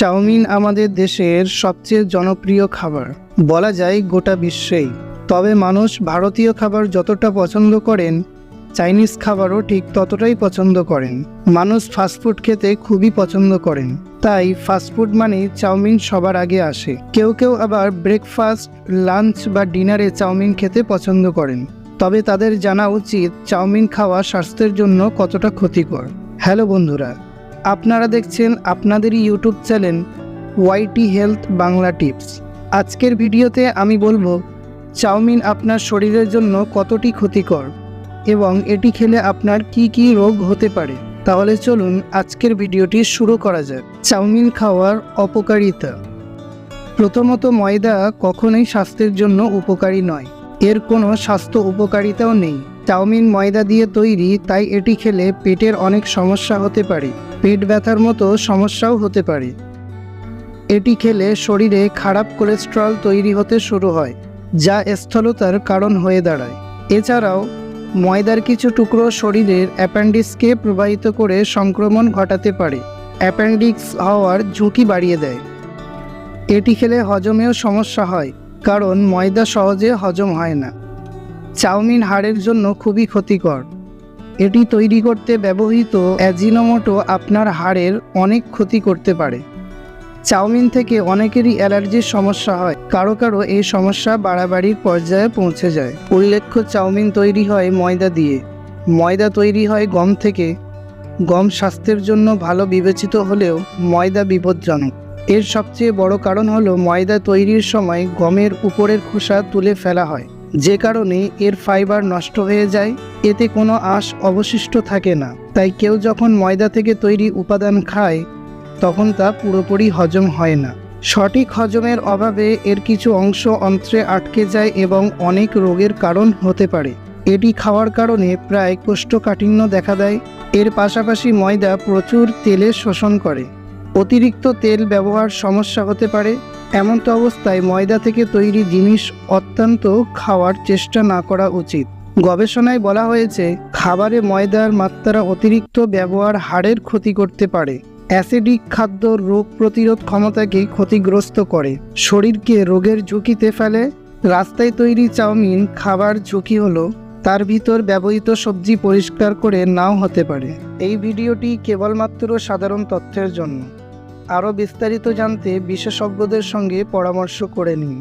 Chowmein আমাদের দেশের সবচেয়ে জনপ্রিয় খাবার বলা যায় গোটা বিশ্বেই। তবে মানুষ ভারতীয় খাবার যতটা পছন্দ করেন, চাইনিজ খাবারও ঠিক ততটাই পছন্দ করেন। মানুষ ফাস্টফুড খেতে খুবই পছন্দ করেন, তাই ফাস্টফুড মানেই চাউমিন সবার আগে আসে। কেউ কেউ আবার ব্রেকফাস্ট, লাঞ্চ বা ডিনারে চাউমিন খেতে পছন্দ করেন। তবে তাদের জানা উচিত চাউমিন খাওয়া স্বাস্থ্যের জন্য কতটা ক্ষতিকর। হ্যালো বন্ধুরা, আপনারা দেখছেন আপনাদেরই YouTube channel YT health Bangla tips. আজকের ভিডিওতে আমি বলবো চাউমিন আপনার শরীরের জন্য কতটি ক্ষতিকর এবং এটি খেলে আপনার কি কি রোগ হতে পারে। তাহলে চলুন আজকের ভিডিওটি শুরু করা যাক। চাউমিন খাওয়ার অপকারিতা। প্রথমত, ময়দা কখনোই স্বাস্থ্যের জন্য উপকারী নয়। এর কোনো স্বাস্থ্য উপকারিতাও নেই। চাউমিন ময়দা দিয়ে তৈরি, তাই এটি খেলে পেটের অনেক সমস্যা হতে পারে। পেট ব্যথার মতো সমস্যাও হতে পারে। এটি খেলে শরীরে খারাপ কোলেস্টেরল তৈরি হতে শুরু হয়, যা স্থূলতার কারণ হয়ে দাঁড়ায়। এছাড়াও ময়দার কিছু টুকরো শরীরের অ্যাপেন্ডিক্সকে প্রবাহিত করে সংক্রমণ ঘটাতে পারে। অ্যাপেন্ডিক্স হওয়ার ঝুঁকি বাড়িয়ে দেয়। এটি খেলে হজমেও সমস্যা হয়, কারণ ময়দা সহজে হজম হয় না। চাউমিন হাড়ের জন্য খুবই ক্ষতিকর। এটি তৈরি করতে ব্যবহৃত অ্যাজিনোমোটো আপনার হাড়ের অনেক ক্ষতি করতে পারে। চাউমিন থেকে অনেকেরই অ্যালার্জির সমস্যা হয়, কারো কারো এই সমস্যা বাড়াবাড়ির পর্যায়ে পৌঁছে যায়। উল্লেখ্য, চাউমিন তৈরি হয় ময়দা দিয়ে। ময়দা তৈরি হয় গম থেকে। গম স্বাস্থ্যের জন্য ভালো বিবেচিত হলেও ময়দা বিপজ্জনক। এর সবচেয়ে বড় কারণ হলো ময়দা তৈরির সময় গমের উপরের খোসা তুলে ফেলা হয়, যে কারণে এর ফাইবার নষ্ট হয়ে যায়। এতে কোনো আঁশ অবশিষ্ট থাকে না। তাই কেউ যখন ময়দা থেকে তৈরি উপাদান খায়, তখন তা পুরোপুরি হজম হয় না। সঠিক হজমের অভাবে এর কিছু অংশ অন্ত্রে আটকে যায় এবং অনেক রোগের কারণ হতে পারে। এটি খাওয়ার কারণে প্রায় কোষ্ঠকাঠিন্য দেখা দেয়। এর পাশাপাশি ময়দা প্রচুর তেলের শোষণ করে। অতিরিক্ত তেল ব্যবহার সমস্যা হতে পারে। এমতো অবস্থায় ময়দা থেকে তৈরি জিনিস অত্যন্ত খাওয়ার চেষ্টা না করা উচিত। গবেষণায় বলা হয়েছে, খাবারে ময়দার মাত্রা অতিরিক্ত ব্যবহার হাড়ের ক্ষতি করতে পারে। অ্যাসিডিক খাদ্য রোগ প্রতিরোধ ক্ষমতাকে ক্ষতিগ্রস্ত করে, শরীরকে রোগের ঝুঁকিতে ফেলে। রাস্তায় তৈরি চাউমিন খাবার ঝুঁকি হলো তার ভিতর ব্যবহৃত সবজি পরিষ্কার করে নাও হতে পারে। এই ভিডিওটি কেবলমাত্র সাধারণ তথ্যের জন্য। আরও বিস্তারিত জানতে বিশেষজ্ঞদের সঙ্গে পরামর্শ করে নিন।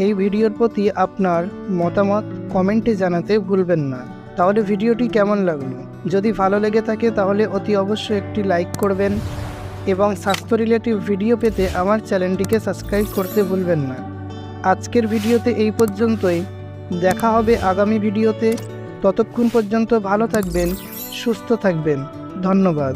এই ভিডিওর প্রতি আপনার মতামত কমেন্টে জানাতে ভুলবেন না। তাহলে ভিডিওটি কেমন লাগলো? যদি ভালো লেগে থাকে তাহলে অতি অবশ্যই একটি লাইক করবেন এবং স্বাস্থ্য রিলেটিভ ভিডিও পেতে আমার চ্যানেলটিকে সাবস্ক্রাইব করতে ভুলবেন না। আজকের ভিডিওতে এই পর্যন্তই। দেখা হবে আগামী ভিডিওতে। ততক্ষণ পর্যন্ত ভালো থাকবেন, সুস্থ থাকবেন। ধন্যবাদ।